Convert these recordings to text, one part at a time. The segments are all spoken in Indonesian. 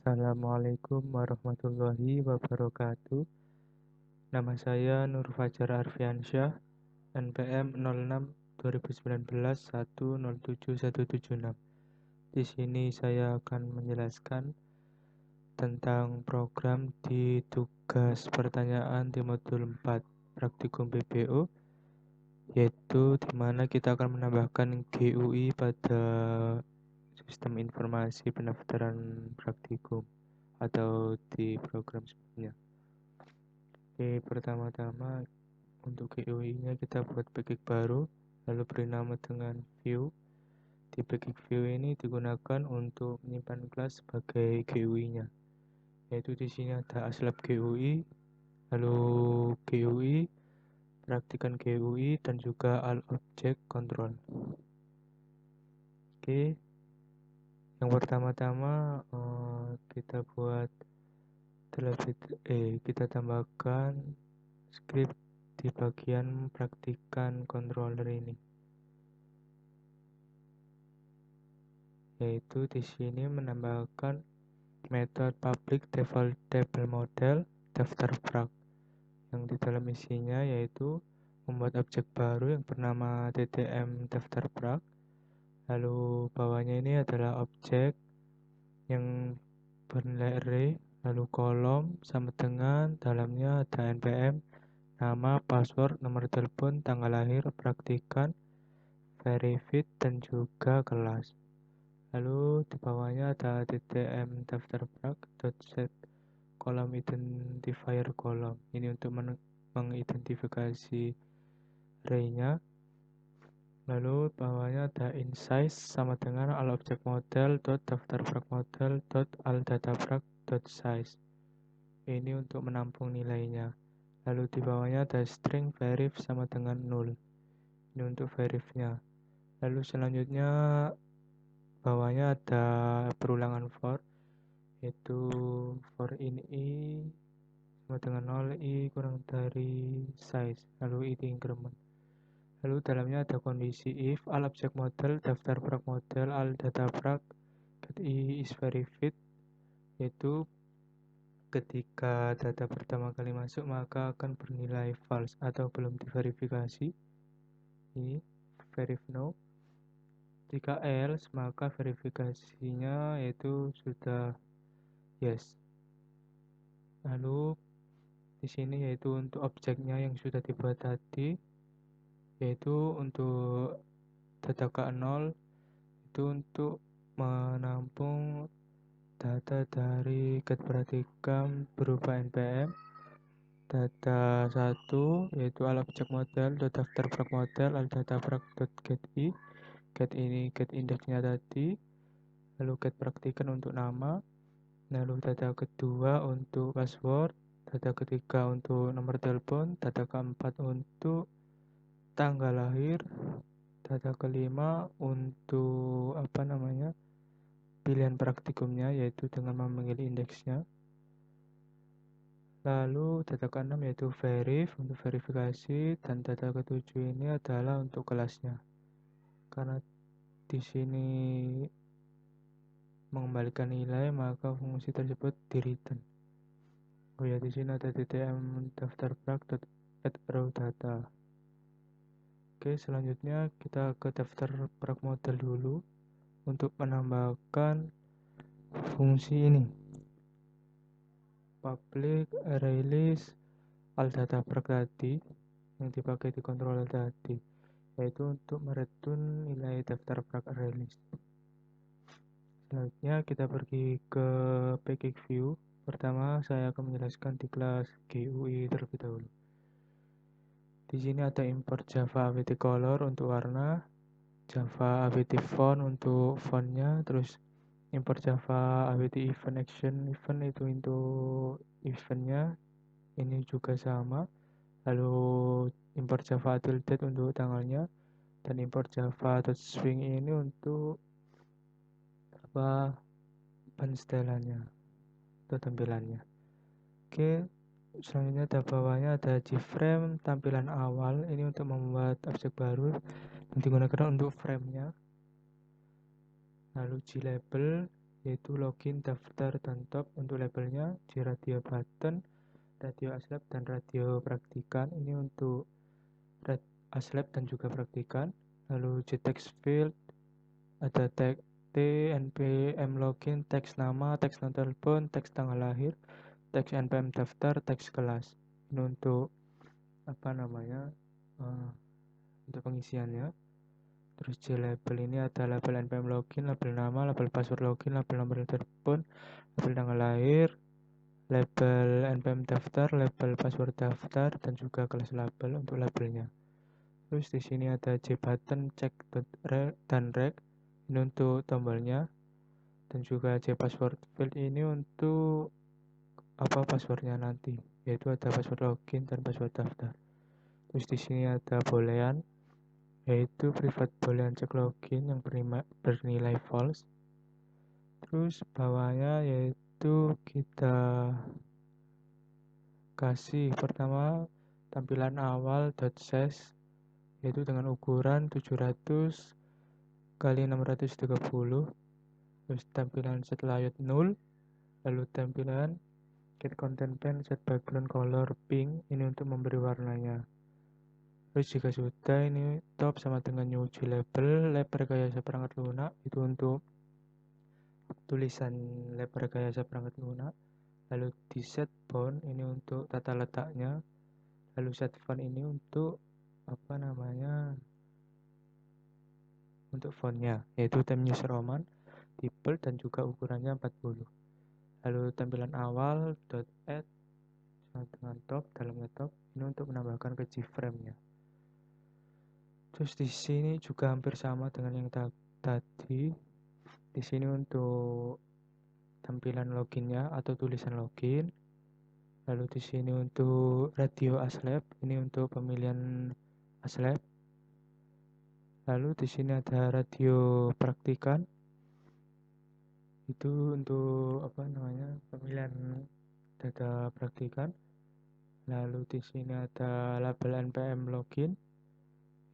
Assalamualaikum warahmatullahi wabarakatuh. Nama saya Nur Fajar Arfiansyah, NPM 06 2019 107176. Di sini saya akan menjelaskan tentang program di tugas pertanyaan di modul 4 praktikum BPO, yaitu di mana kita akan menambahkan GUI pada sistem informasi pendaftaran praktikum atau di program sebelumnya. Oke, pertama-tama untuk GUI-nya kita buat package baru, lalu beri nama dengan view. Di package view ini digunakan untuk menyimpan kelas sebagai GUI-nya. Yaitu di sini ada aslab GUI, lalu GUI, praktikan GUI, dan juga all object control. Oke, yang pertama-tama kita buat kita tambahkan script di bagian praktikan controller ini, yaitu di sini menambahkan metode public default table model daftar prak, yang di dalam isinya yaitu membuat objek baru yang bernama ttm daftar prak. Lalu bawahnya ini adalah objek yang bernilai array, lalu kolom sama dengan dalamnya ada npm, nama, password, nomor telepon, tanggal lahir, praktikan, verified, dan juga kelas. Lalu di bawahnya ada ttm daftar prak.set kolom identifier kolom. Ini untuk mengidentifikasi array-nya. Lalu bawahnya ada insize sama dengan all object model daftar prak model all data prak.size. Ini untuk menampung nilainya. Lalu di bawahnya ada string verif sama dengan null. Ini untuk verifnya. Lalu selanjutnya bawahnya ada perulangan for, yaitu for in i sama dengan 0 i kurang dari size, lalu i di increment. Lalu dalamnya ada kondisi if all object model daftar prak model all data prak get i is verified, yaitu ketika data pertama kali masuk maka akan bernilai false atau belum diverifikasi. Ini verif no. Jika else maka verifikasinya yaitu sudah yes. Lalu di sini yaitu untuk objeknya yang sudah dibuat tadi, yaitu untuk data K0 itu untuk menampung data dari get praktikum berupa npm. Data 1 yaitu all object model daftar prak model all data prak.get i, get ini get indeksnya tadi, lalu get praktikan untuk nama, lalu data kedua untuk password, data ketiga untuk nomor telepon, data keempat untuk tanggal lahir, data kelima untuk pilihan praktikumnya yaitu dengan memanggil indeksnya. Lalu data keenam yaitu verif untuk verifikasi, dan data ketujuh ini adalah untuk kelasnya. Karena di sini mengembalikan nilai maka fungsi tersebut di return. Oh ya, di sini ada ttm daftar prak.add row data. Oke, selanjutnya kita ke daftar prak model dulu untuk menambahkan fungsi ini. Public array list all data prak tadi yang dipakai di controller tadi, yaitu untuk mereturn nilai daftar prak array list. Selanjutnya kita pergi ke package view. Pertama saya akan menjelaskan di kelas GUI terlebih dahulu. Di sini ada import Java AWT color untuk warna, Java AWT font untuk fontnya, terus import Java AWT event action event itu untuk eventnya, ini juga sama. Lalu import Java tilde untuk tanggalnya, dan import Java .swing ini untuk pensetelannya atau tampilannya. Oke, selanjutnya di bawahnya ada gframe tampilan awal, ini untuk membuat objek baru yang digunakan untuk frame-nya. Lalu glabel yaitu login, daftar, dan top. Untuk labelnya J radio button, radio aslab, dan radio praktikan. Ini untuk aslab dan juga praktikan. Lalu J text field, ada tag T, npm login, teks nama, teks nomor telepon, teks tanggal lahir, teks npm daftar, teks kelas. Ini untuk untuk pengisiannya. Terus J label ini ada label npm login, label nama, label password login, label nomor telepon, label tanggal lahir, label npm daftar, label password daftar, dan juga kelas label untuk labelnya. Terus di sini ada J button, check dan reg, ini untuk tombolnya, dan juga J password field ini untuk passwordnya nanti, yaitu ada password login dan password daftar. Terus di sini ada boolean, yaitu private boolean check login yang bernilai false. Terus bawahnya yaitu kita kasih pertama tampilan awal .size, yaitu dengan ukuran 700 kali 630. Terus tampilan set layout 0, lalu tampilan get content pen, set background color pink, ini untuk memberi warnanya. Terus jika sudah, ini top sama dengan new label, lab rekayasa perangkat lunak, itu untuk tulisan lab rekayasa perangkat lunak. Lalu di set font, ini untuk tata letaknya. Lalu set font ini untuk untuk fontnya, yaitu Times New Roman, tipe, dan juga ukurannya 40. Lalu tampilan awal .add sama dengan top, dalamnya top, ini untuk menambahkan ke keyframe-nya. Terus di sini juga hampir sama dengan yang tadi. Di sini untuk tampilan loginnya atau tulisan login. Lalu di sini untuk radio aslab, ini untuk pemilihan aslab. Lalu di sini ada radio praktikan, itu untuk pemilihan data praktikan. Lalu di sini ada label npm login,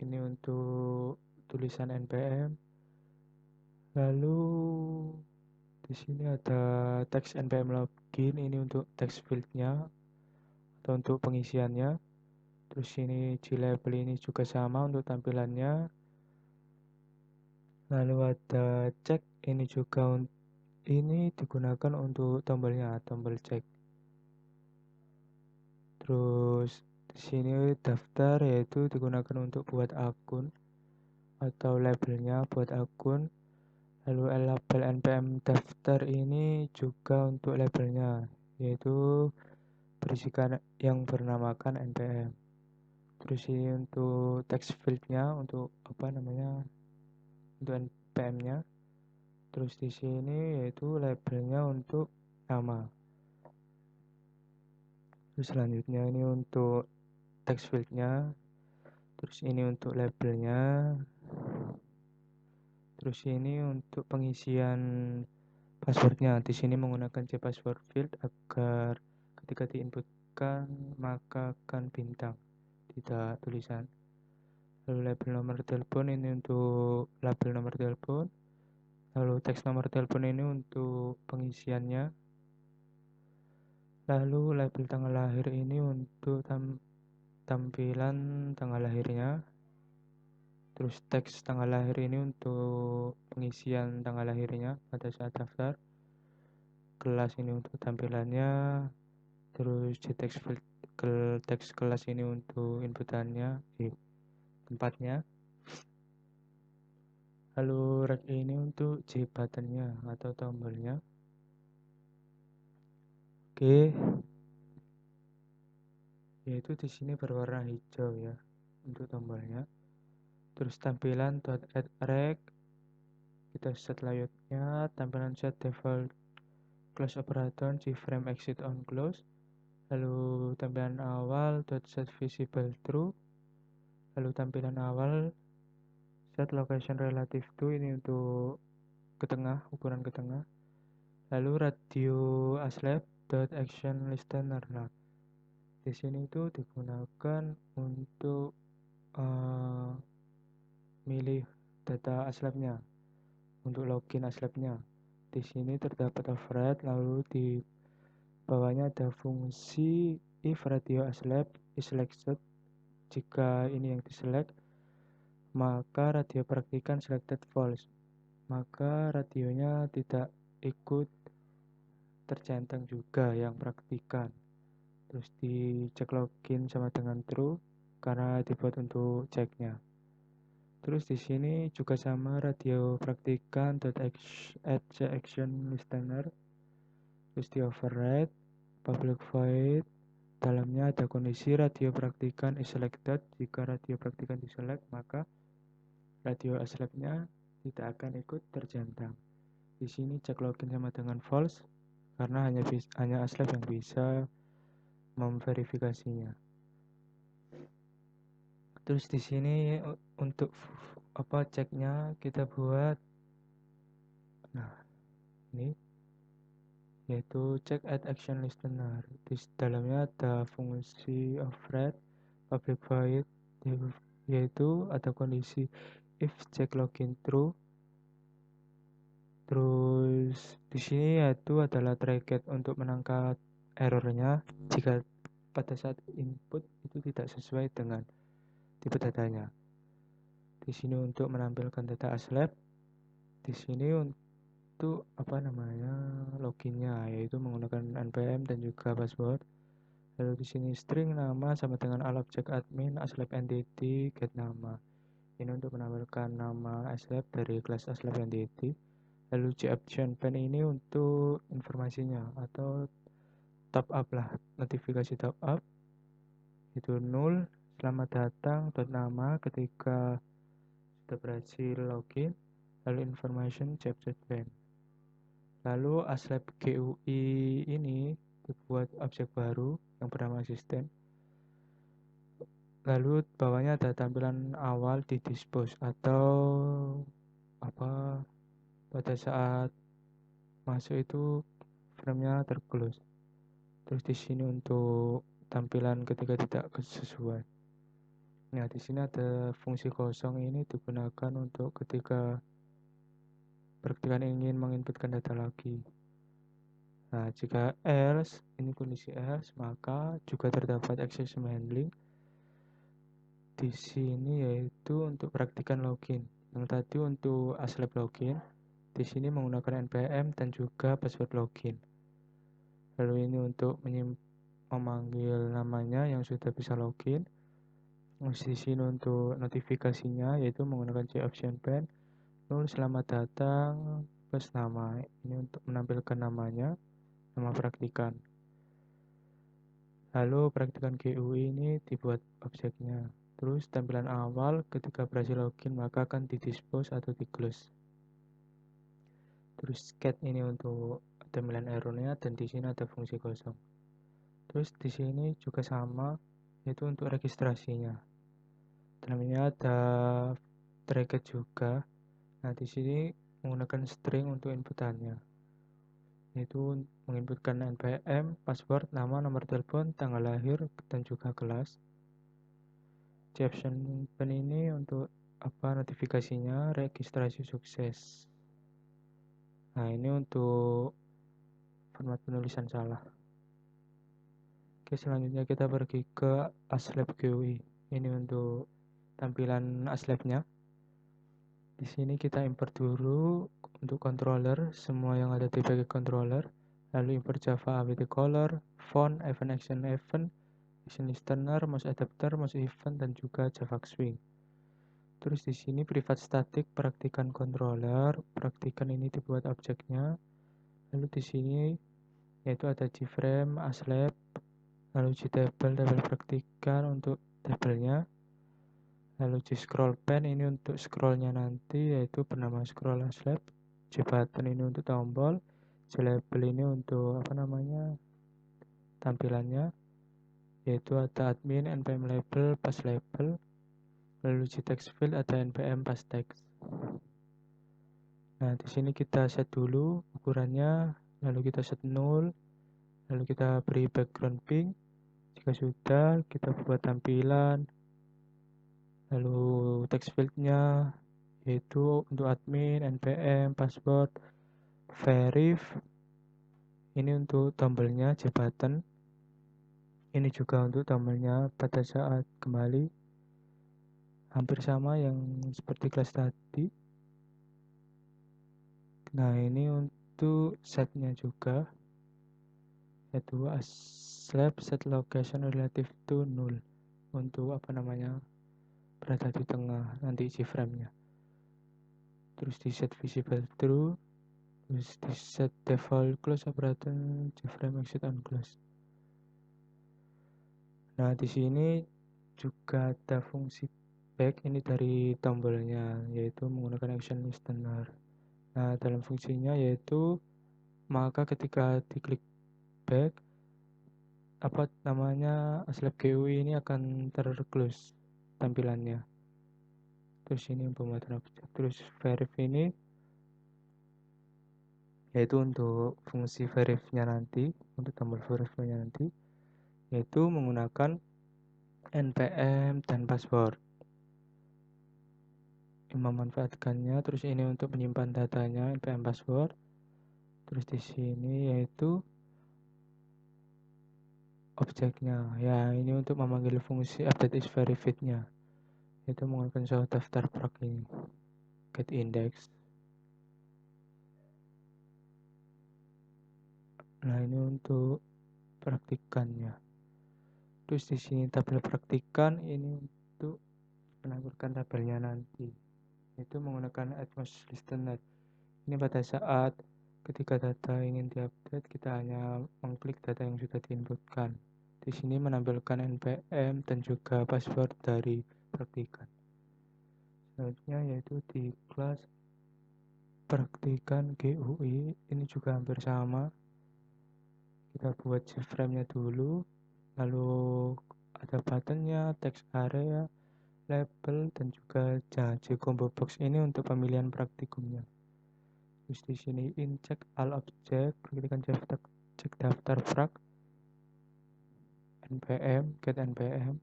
ini untuk tulisan npm. Lalu di sini ada teks npm login, ini untuk text fieldnya atau untuk pengisiannya. Terus ini Glabel ini juga sama untuk tampilannya. Lalu ada cek, ini juga ini digunakan untuk tombolnya, tombol cek. Terus di sini daftar, yaitu digunakan untuk buat akun atau labelnya buat akun. Lalu label npm daftar ini juga untuk labelnya, yaitu berisikan yang bernamakan npm. Terus ini untuk text fieldnya, untuk untuk npm-nya. Terus di sini yaitu labelnya untuk nama. Terus selanjutnya ini untuk text fieldnya. Terus ini untuk labelnya. Terus ini untuk pengisian passwordnya. Di sini menggunakan password field agar ketika diinputkan maka akan bintang, tidak tulisan. Lalu label nomor telepon, ini untuk label nomor telepon. Lalu teks nomor telepon ini untuk pengisiannya. Lalu label tanggal lahir ini untuk tampilan tanggal lahirnya. Terus teks tanggal lahir ini untuk pengisian tanggal lahirnya pada saat daftar. Kelas ini untuk tampilannya. Terus teks kelas ini untuk inputannya, tempatnya. Lalu reg ini untuk J buttonnya atau tombolnya. Oke, yaitu di sini berwarna hijau ya untuk tombolnya. Terus tampilan .add reg, kita set layoutnya, tampilan set default close operator, keyframe exit on close. Lalu tampilan awal set visible true. Lalu tampilan awal set location relative to, ini untuk ke tengah, ukuran ke tengah. Lalu radio aslab action listener. Nah, di sini itu digunakan untuk milih data aslabnya, untuk login aslabnya. Di sini terdapat override, lalu di bawahnya ada fungsi if radio aslab is selected. Jika ini yang diselect, maka radio praktikan selected false, maka radionya tidak ikut tercentang juga yang praktikan. Terus dicek login sama dengan true karena dibuat untuk ceknya. Terus di sini juga sama radio praktikan add action listener. Terus di override public void, dalamnya ada kondisi radio praktikan is selected. Jika radio praktikan diselect, maka radio aslabnya tidak akan ikut tercentang. Di sini cek login sama dengan false karena hanya aslab yang bisa memverifikasinya. Terus di sini untuk ceknya kita buat, nah ini yaitu check add action listener. Di dalamnya ada fungsi override public void, yaitu ada kondisi if check login true. Terus di sini yaitu adalah target untuk menangkap errornya jika pada saat input itu tidak sesuai dengan tipe datanya. Di sini untuk menampilkan data aslab. Di sini untuk loginnya, yaitu menggunakan npm dan juga password. Lalu di sini string nama sama dengan al object admin aslab entity get nama. Ini untuk menampilkan nama aslab dari kelas aslab entity. Lalu option pen ini untuk informasinya atau top up lah, notifikasi top up itu null, selamat datang nama ketika sudah berhasil login. Lalu information chapter pen. Lalu aslab GUI ini dibuat objek baru yang bernama asisten. Lalu bawahnya ada tampilan awal di dispose atau pada saat masuk itu framenya terclose. Terus di sini untuk tampilan ketika tidak sesuai. Nah, di sini ada fungsi kosong, ini digunakan untuk ketika praktikan ingin menginputkan data lagi. Nah, jika else, ini kondisi else, maka juga terdapat exception handling di sini, yaitu untuk praktikan login. Yang tadi untuk aslab login, di sini menggunakan npm dan juga password login. Lalu ini untuk memanggil namanya yang sudah bisa login. Di sini untuk notifikasinya yaitu menggunakan option pen null selamat datang plus nama. Ini untuk menampilkan namanya, nama praktikan. Lalu praktikan GUI ini dibuat objeknya. Terus tampilan awal ketika berhasil login maka akan didispose atau di-close. Terus cat ini untuk tampilan errornya dan di sini ada fungsi kosong. Terus di sini juga sama, yaitu untuk registrasinya. Dalamnya ada target juga. Nah, di sini menggunakan string untuk inputannya, yaitu menginputkan npm, password, nama, nomor telepon, tanggal lahir, dan juga kelas. Option pen ini untuk notifikasinya registrasi sukses. Nah, ini untuk format penulisan salah. Oke, selanjutnya kita pergi ke aslab GUI. Ini untuk tampilan aslabnya. Di sini kita import dulu untuk controller, semua yang ada di bagian controller. Lalu import Java awt color, font, event action listener, mouse adapter, mouse event, dan juga Java swing. Terus di sini private static praktikan controller, praktikan ini dibuat objeknya. Lalu di sini yaitu ada gframe, aslab, lalu gtable praktikan untuk tabelnya. Lalu scroll pen ini untuk scrollnya nanti, yaitu bernama scroll aslab. Button ini untuk tombol, label ini untuk tampilannya, yaitu ada admin, npm label, pass label. Lalu text field ada npm pass text. Nah, di sini kita set dulu ukurannya, lalu kita set null, lalu kita beri background pink. Jika sudah, kita buat tampilan. Lalu text fieldnya yaitu untuk admin, npm, password, Verif ini untuk tombolnya button. Ini juga untuk tombolnya pada saat kembali, hampir sama yang seperti kelas tadi. Nah, ini untuk setnya juga, yaitu set location relative to null, untuk berada di tengah nanti keyframe-nya. Terus di set visible true, terus di set default close operator keyframe exit on close. Nah, di sini juga ada fungsi back, ini dari tombolnya, yaitu menggunakan action listener. Nah, dalam fungsinya yaitu maka ketika diklik back, slab GUI ini akan terclose tampilannya. Terus ini pembuatan objek. Terus verif ini yaitu untuk fungsi verifnya nanti, untuk tombol verifnya nanti, yaitu menggunakan npm dan password. Memanfaatkannya. Terus ini untuk menyimpan datanya, npm password. Terus di sini yaitu objeknya, ya ini untuk memanggil fungsi update is verified-nya, itu menggunakan suatu daftar proc ini, get index. Nah, ini untuk praktikannya. Terus di sini tabel praktikan ini untuk menampilkan tabelnya nanti, itu menggunakan Atmos Listener. Ini pada saat ketika data ingin diupdate, kita hanya mengklik data yang sudah diinputkan. Di sini menampilkan npm dan juga password dari praktikan. Selanjutnya yaitu di kelas praktikan GUI, ini juga hampir sama. Kita buat keyframe-nya dulu, lalu ada buttonnya, text area, label, dan juga combo box ini untuk pemilihan praktikumnya. Terus di sini inject all object, klikkan cek daftar prak, npm, get npm.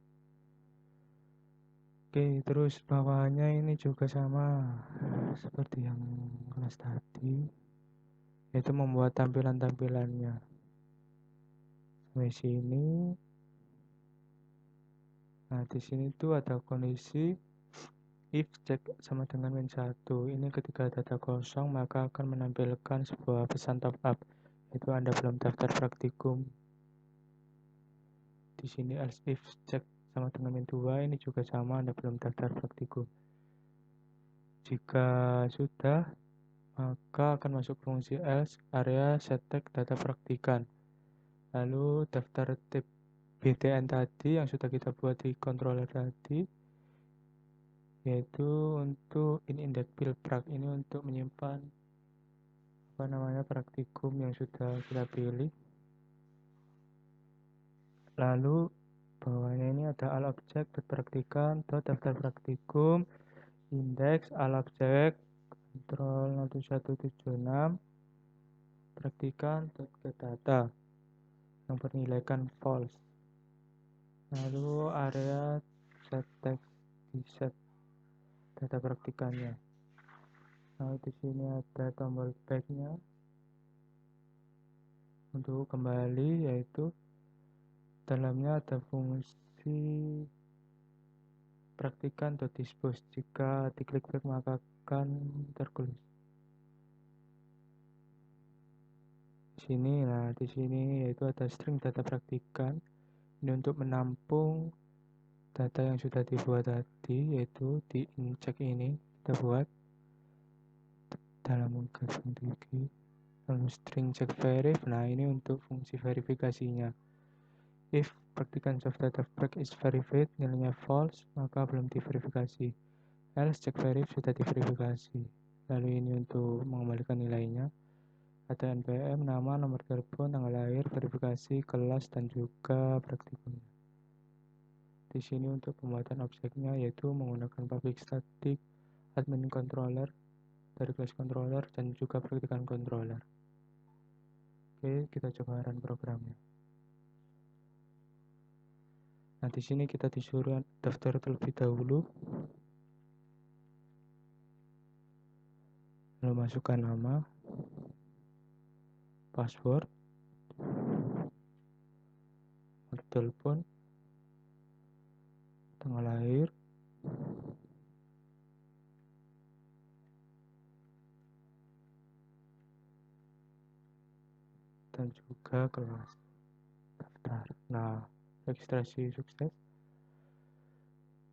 Oke, terus bawahnya ini juga sama seperti yang kelas tadi, yaitu membuat tampilan-tampilannya. Sampai sini. Nah, di sini tuh ada kondisi if check sama dengan -1. Ini ketika data kosong maka akan menampilkan sebuah pesan top up, yaitu Anda belum daftar praktikum. Di sini else if check sama dengan -2, ini juga sama, Anda belum daftar praktikum. Jika sudah, maka akan masuk fungsi else area set tag data praktikan. Lalu daftar tip BTN tadi yang sudah kita buat di controller tadi, yaitu untuk index build prak, ini untuk menyimpan praktikum yang sudah kita pilih. Lalu bawahnya ini ada all object praktikan daftar praktikum index all object control 0176 praktikan get data yang bernilaikan false. Lalu area set text di set data praktikannya. Nah, di sini ada tombol back-nya untuk kembali, yaitu dalamnya ada fungsi praktikan.dispose. Jika diklik back maka akan terclose. Di sini yaitu ada string data praktikan. Ini untuk menampung data yang sudah dibuat tadi, yaitu di inject ini kita buat dalam menggantung tinggi. Lalu string check verif. Nah, ini untuk fungsi verifikasinya. If praktikan soft data prac is verified, nilainya false, maka belum diverifikasi. Else check verif sudah diverifikasi. Lalu ini untuk mengembalikan nilainya. Ada npm, nama, nomor telepon, tanggal lahir, verifikasi, kelas, dan juga praktikumnya. Di sini untuk pembuatan objeknya yaitu menggunakan public static admin controller dari kelas controller dan juga praktikan controller. Oke, kita coba run programnya. Nah, di sini kita disuruh daftar terlebih dahulu. Lalu masukkan nama. password, nomor telepon, tanggal lahir, dan juga kelas daftar. Nah, registrasi sukses.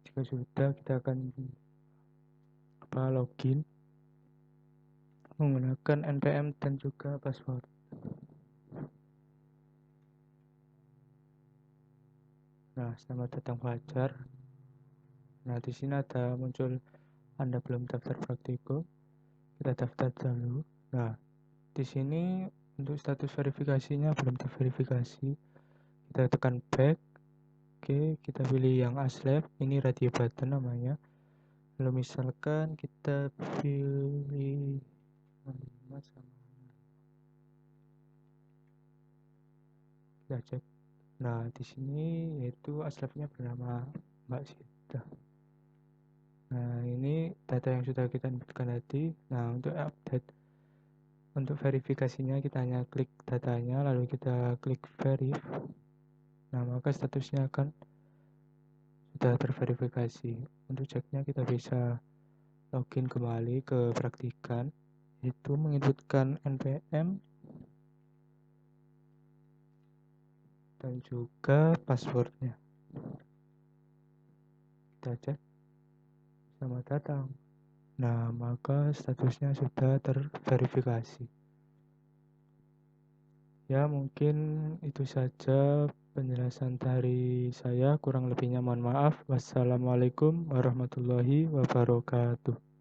Jika sudah, kita akan login menggunakan NPM dan juga password. Nah, selamat datang Fajar. Nah, di sini ada muncul Anda belum daftar praktikum. Kita daftar dulu. Nah, di sini untuk status verifikasinya belum terverifikasi. Kita tekan back. Oke, kita pilih yang ASLab. Ini radio button namanya. Lalu misalkan kita pilih 5 sama. Kita cek. Nah, di sini yaitu ASLabnya bernama Mbak Sita. Nah, ini data yang sudah kita inputkan tadi. Nah, untuk update, untuk verifikasinya kita hanya klik datanya, lalu kita klik verif. Nah, maka statusnya akan sudah terverifikasi. Untuk ceknya kita bisa login kembali ke praktikan, itu menginputkan NPM dan juga passwordnya. Kita cek. Selamat datang. Nah, maka statusnya sudah terverifikasi. Ya, mungkin itu saja penjelasan dari saya. Kurang lebihnya mohon maaf. Wassalamualaikum warahmatullahi wabarakatuh.